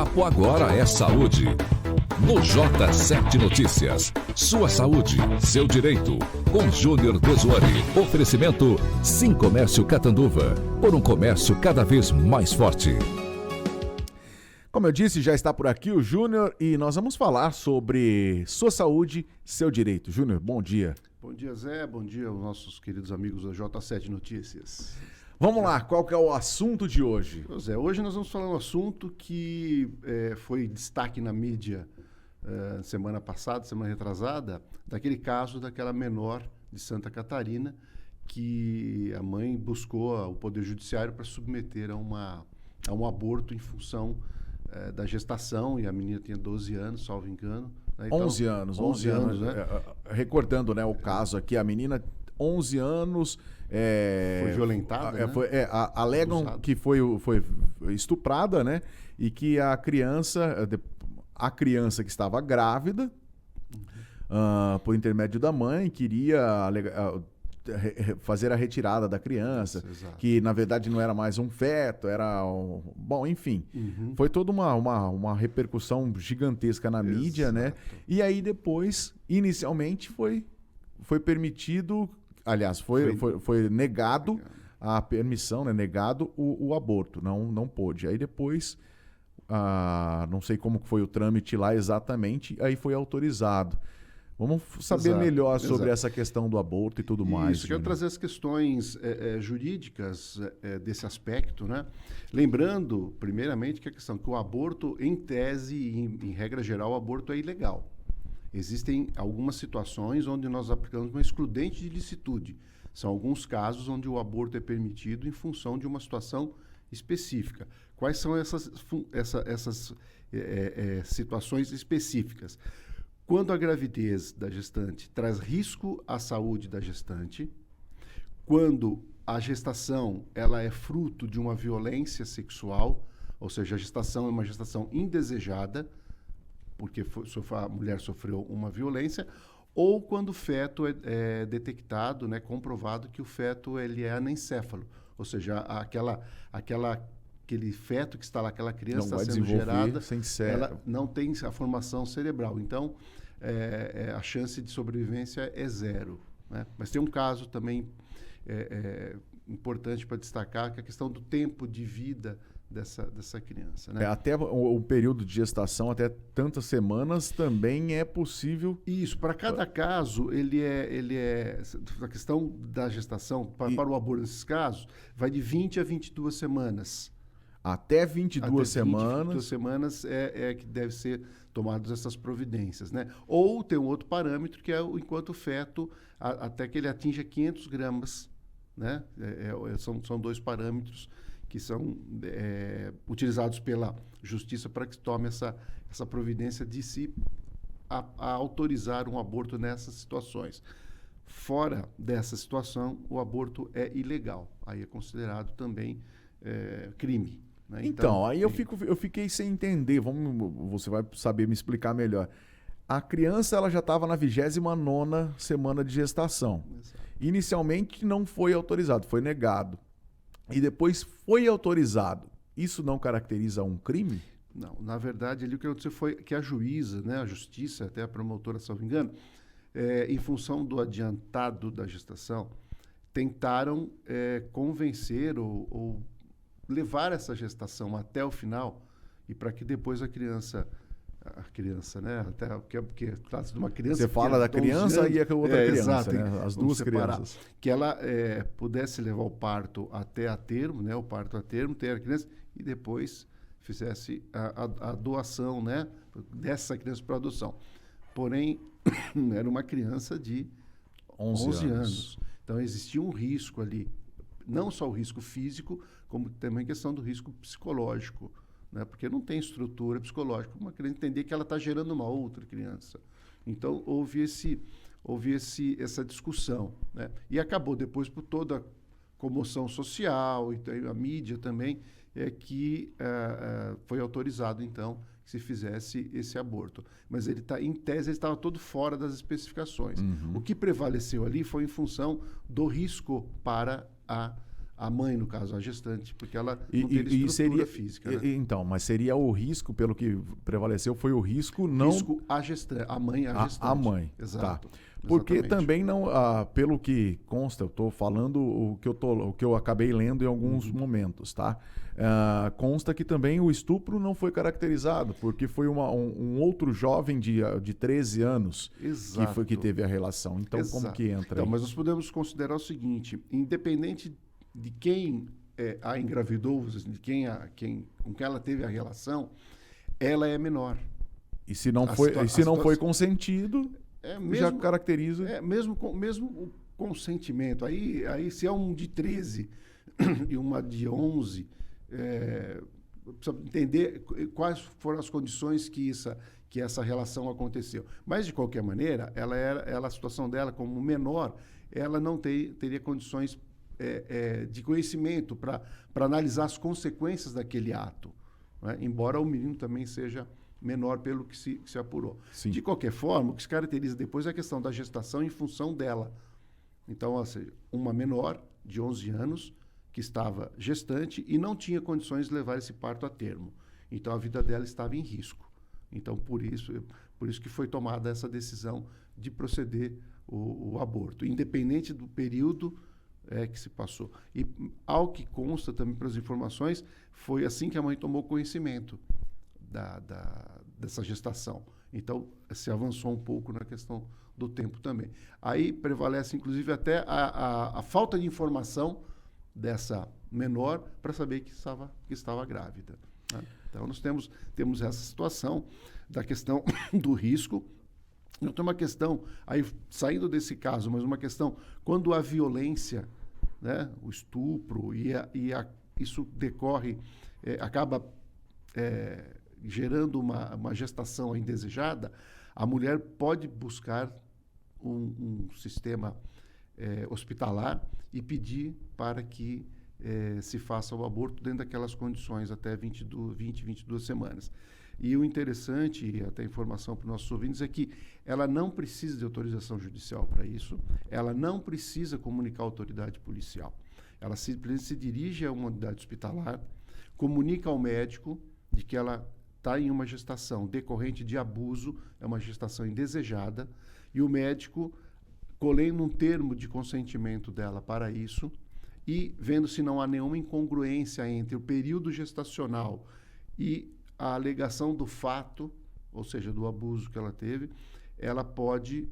papo agora é saúde. No J7 Notícias, sua saúde, seu direito, com Júnior Desuori. Oferecimento Sim Comércio Catanduva, por um comércio cada vez mais forte. Como eu disse, já está por aqui o Júnior e nós vamos falar sobre sua saúde, seu direito. Júnior, bom dia. Bom dia, Zé. Bom dia aos nossos queridos amigos da J7 Notícias. Vamos lá, qual que é o assunto de hoje? Zé, hoje nós vamos falar um assunto que foi destaque na mídia semana passada, semana retrasada, daquele caso daquela menor de Santa Catarina que a mãe buscou o Poder Judiciário para submeter a um aborto em função da gestação, e a menina tinha 12 anos, salvo engano. Né? Então, 11 anos, né? Recordando, né, o caso aqui, a menina, 11 anos... foi violentada, né? Alegam abusada. Que foi estuprada, né? E que a criança que estava grávida, por intermédio da mãe, queria fazer a retirada da criança, Isso, que na verdade não era mais um feto, era bom, enfim. Foi toda uma repercussão gigantesca na mídia, né? E aí depois, inicialmente, foi permitido, aliás, foi negado a permissão, né? Negado o aborto, não pôde. Aí depois, não sei como foi o trâmite lá exatamente, aí foi autorizado. Vamos saber melhor sobre essa questão do aborto e tudo mais. Isso, quero trazer as questões jurídicas desse aspecto, né? Lembrando, primeiramente, que a questão que o aborto, em tese, em regra geral, o aborto é ilegal. Existem algumas situações onde nós aplicamos uma excludente de licitude. São alguns casos onde o aborto é permitido em função de uma situação específica. Quais são essas situações específicas? Quando a gravidez da gestante traz risco à saúde da gestante, quando a gestação ela é fruto de uma violência sexual, ou seja, a gestação é uma gestação indesejada, porque a mulher sofreu uma violência, ou quando o feto é detectado, né, comprovado que o feto ele é anencéfalo, ou seja, aquele feto que está lá, aquela criança está sendo gerada, ela não tem a formação cerebral. Então, a chance de sobrevivência é zero. Né? Mas tem um caso também importante para destacar, que é a questão do tempo de vida dessa criança. Né? Até o período de gestação, até tantas semanas, também é possível... Isso, para cada caso, a questão da gestação, para o aborto nesses casos, vai de 20 a 22 semanas. Até 22 semanas. 22 semanas é que deve ser tomadas essas providências, né? Ou tem um outro parâmetro que é enquanto o feto, até que ele atinja 500 gramas, né? São dois parâmetros que são utilizados pela justiça para que tome essa providência de se autorizar um aborto nessas situações. Fora dessa situação, o aborto é ilegal. Aí é considerado também crime. Né? Então, aí eu fiquei sem entender. Você vai saber me explicar melhor. A criança ela já estava na 29ª semana de gestação. Exato. Inicialmente não foi autorizado, foi negado. E depois foi autorizado. Isso não caracteriza um crime? Não, na verdade, ali o que aconteceu foi que a juíza, né, a justiça, até a promotora, se não me engano, em função do adiantado da gestação, tentaram convencer ou levar essa gestação até o final, e para que depois a criança, né, até porque trata de uma criança. Você fala da criança e a outra criança, exato, né? As duas crianças. Que ela pudesse levar o parto até a termo, né, o parto a termo, ter a criança e depois fizesse a doação, né, dessa criança para adoção. Porém, era uma criança de 11 anos. Então existia um risco ali, não só o risco físico, como também a questão do risco psicológico, né? Porque não tem estrutura psicológica para uma criança entender que ela está gerando uma outra criança. Então houve essa discussão, né? E acabou depois por toda a comoção social e a mídia também que foi autorizado então que se fizesse esse aborto. Mas em tese ele estava todo fora das especificações. O que prevaleceu ali foi em função do risco para a a mãe, no caso, a gestante, porque ela não teria estrutura física. Né? Então, mas seria o risco, pelo que prevaleceu, foi o risco não... Risco a gestante, a mãe a gestante. A mãe, exato. Tá. Porque também não, pelo que consta, eu estou falando o que eu acabei lendo em alguns momentos, tá? Consta que também o estupro não foi caracterizado, porque foi um outro jovem de 13 anos que teve a relação. Então, como que entra então, aí? mas nós podemos considerar o seguinte, independente de quem a engravidou, de com quem ela teve a relação, ela é menor. E se não foi consentido... já caracteriza. Mesmo o consentimento. Aí, se é um de 13 e uma de 11, precisa entender quais foram as condições que essa relação aconteceu. Mas, de qualquer maneira, a situação dela como menor, ela não teria condições de conhecimento para analisar as consequências daquele ato. Né? Embora o menino também seja menor pelo que se apurou. Sim. De qualquer forma, o que se caracteriza depois é a questão da gestação em função dela. Então, ou seja, uma menor de 11 anos que estava gestante e não tinha condições de levar esse parto a termo. Então, a vida dela estava em risco. Então, por isso que foi tomada essa decisão de proceder o aborto, independente do período que se passou. E, ao que consta também pelas informações, foi assim que a mãe tomou conhecimento dessa gestação. Então, se avançou um pouco na questão do tempo também. Aí prevalece, inclusive, até a falta de informação dessa menor para saber que estava grávida. Né? Então, nós temos essa situação da questão do risco. Então, tem uma questão, aí saindo desse caso, mas uma questão, quando a violência, né, o estupro, isso decorre, acaba... gerando uma gestação indesejada, a mulher pode buscar um sistema hospitalar e pedir para que se faça o aborto dentro daquelas condições até 22 semanas. E o interessante, e até informação para os nossos ouvintes, é que ela não precisa de autorização judicial para isso, ela não precisa comunicar à autoridade policial. Ela simplesmente se dirige a uma unidade hospitalar, comunica ao médico de que ela está em uma gestação decorrente de abuso, é uma gestação indesejada, e o médico, colhendo um termo de consentimento dela para isso, e vendo se não há nenhuma incongruência entre o período gestacional e a alegação do fato, ou seja, do abuso que ela teve, ela pode,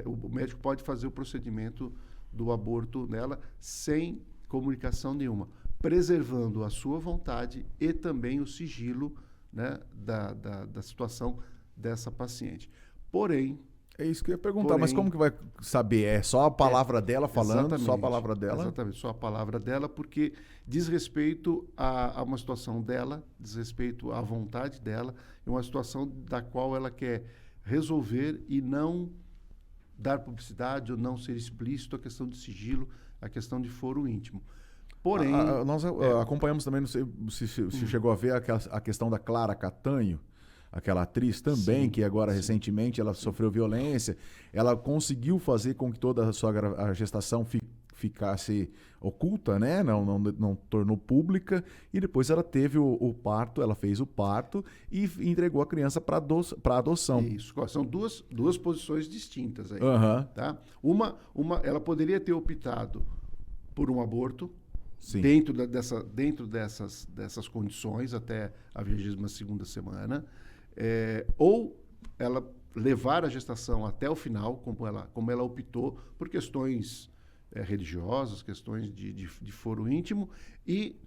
o médico pode fazer o procedimento do aborto nela sem comunicação nenhuma, preservando a sua vontade e também o sigilo, né, da situação dessa paciente. Porém... É isso que eu ia perguntar, mas como que vai saber? É só a palavra dela falando, só a palavra dela? Exatamente, só a palavra dela, porque diz respeito a uma situação dela, diz respeito à vontade dela, é uma situação da qual ela quer resolver e não dar publicidade ou não ser explícito a questão de sigilo, a questão de foro íntimo. Porém... nós acompanhamos também, não sei se chegou a ver a questão da Clara Catanho, aquela atriz também, que agora recentemente ela sofreu violência. Ela conseguiu fazer com que toda a gestação ficasse oculta, né? Não tornou pública, e depois ela teve o parto, ela fez o parto e entregou a criança para adoção. Isso, são duas posições distintas aí. Tá? Ela poderia ter optado por um aborto, sim, dentro dessas condições até a 22ª semana, ou ela levar a gestação até o final, como ela optou, por questões religiosas, questões de foro íntimo, e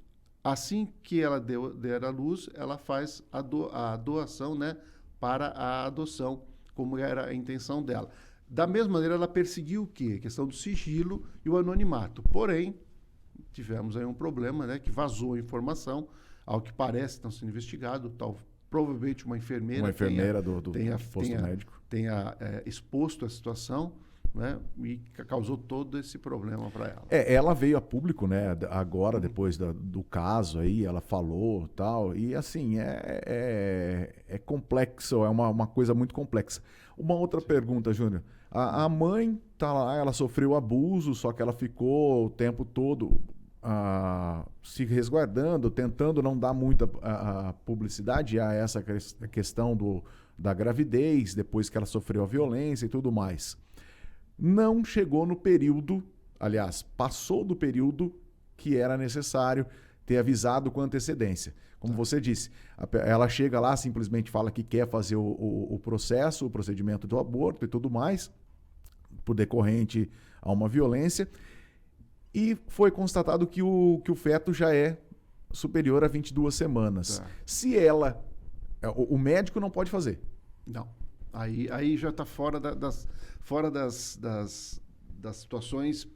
assim que ela der à luz, ela faz a doação, né, para a adoção, como era a intenção dela. Da mesma maneira, ela perseguiu o quê? A questão do sigilo e o anonimato. Porém, tivemos aí um problema, né, que vazou a informação, ao que parece estão sendo investigado, provavelmente uma enfermeira do posto médico tenha exposto a situação, né, e causou todo esse problema para ela. Ela veio a público, né, agora, depois do caso aí, ela falou tal, e assim, é complexo, é uma coisa muito complexa. Uma outra pergunta, Júnior. A mãe tá lá, ela sofreu abuso, só que ela ficou o tempo todo se resguardando, tentando não dar muita publicidade a essa questão da gravidez, depois que ela sofreu a violência e tudo mais. Não chegou no período, aliás, passou do período que era necessário ter avisado com antecedência. Como você disse, ela chega lá, simplesmente fala que quer fazer o processo, o procedimento do aborto e tudo mais, por decorrente a uma violência, e foi constatado que o feto já é superior a 22 semanas. Tá. Se ela... O médico não pode fazer. Não. Aí já está fora das situações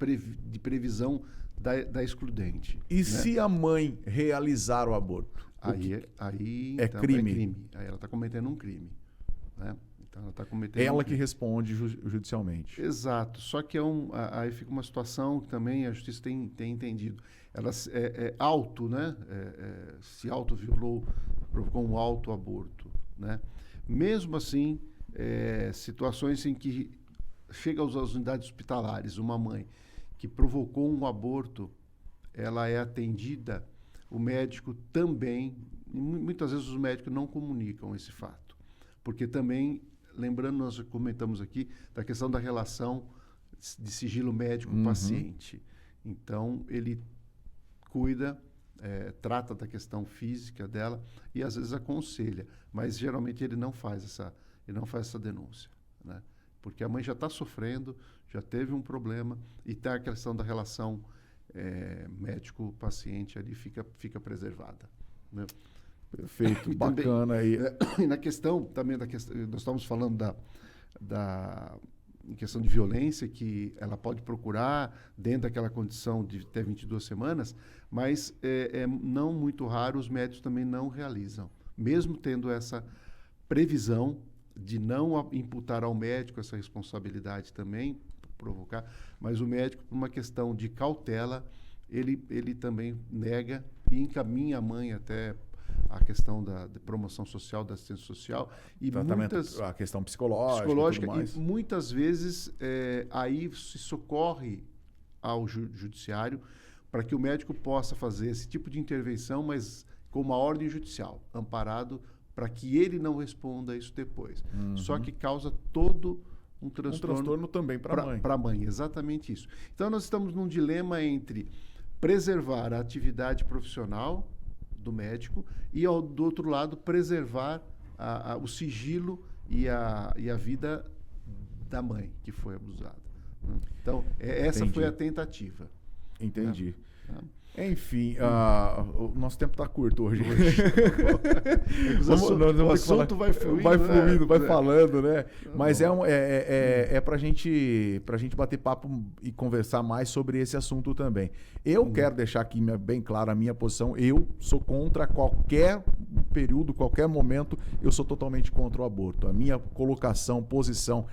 de previsão da excludente. E né? Se a mãe realizar o aborto? Aí então, crime. É crime. Aí ela está cometendo um crime. Né? Então ela está cometendo ela que responde judicialmente. Exato. Só que aí fica uma situação que também a justiça tem entendido. Ela auto, né? Se auto-violou, provocou um auto-aborto. Né? Mesmo assim, situações em que chega às unidades hospitalares uma mãe que provocou um aborto, ela é atendida, o médico também, muitas vezes os médicos não comunicam esse fato, porque também, lembrando, nós comentamos aqui da questão da relação de sigilo médico-paciente. Então, ele cuida, trata da questão física dela e às vezes aconselha, mas geralmente ele não faz essa denúncia, né? Porque a mãe já está sofrendo, já teve um problema e tá a questão da relação médico-paciente ali fica preservada, né? Perfeito, bacana aí. E na questão também nós estamos falando em questão de violência, que ela pode procurar dentro daquela condição de até 22 semanas, mas é não muito raro, os médicos também não realizam, mesmo tendo essa previsão de não imputar ao médico essa responsabilidade também, provocar, mas o médico, por uma questão de cautela, ele também nega e encaminha a mãe até a questão da promoção social, da assistência social e a questão psicológica e muitas vezes aí se socorre ao judiciário para que o médico possa fazer esse tipo de intervenção, mas com uma ordem judicial, amparado para que ele não responda isso depois. Só que causa todo um transtorno também para a mãe. Para a mãe, exatamente isso. Então nós estamos num dilema entre preservar a atividade profissional do médico e, do outro lado, preservar o sigilo e a vida da mãe que foi abusada. Então, essa foi a tentativa. Entendi. Enfim, o nosso tempo está curto hoje. O assunto vai fluindo. Vai falando, né? Mas é para gente bater papo e conversar mais sobre esse assunto também. Eu quero deixar aqui bem claro a minha posição. Eu sou contra qualquer período, qualquer momento, eu sou totalmente contra o aborto. A minha colocação, posição,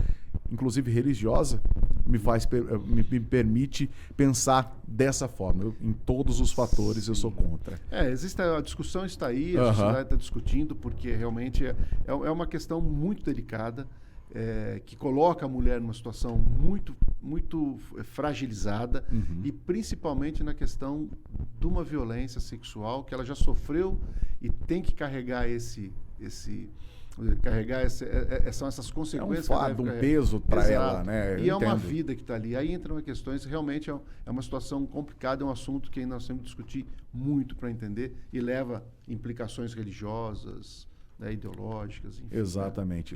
inclusive religiosa, me permite pensar dessa forma. Em todos os fatores eu sou contra. A discussão está aí, a sociedade está discutindo, porque realmente é uma questão muito delicada, que coloca a mulher numa situação muito, muito fragilizada, e principalmente na questão de uma violência sexual que ela já sofreu e tem que carregar são essas consequências. É um fardo, um peso para ela, né? E é uma vida que está ali. Aí entram questões, realmente é uma situação complicada, é um assunto que nós temos que discutir muito para entender e leva implicações religiosas, né, ideológicas, enfim. Exatamente. Né?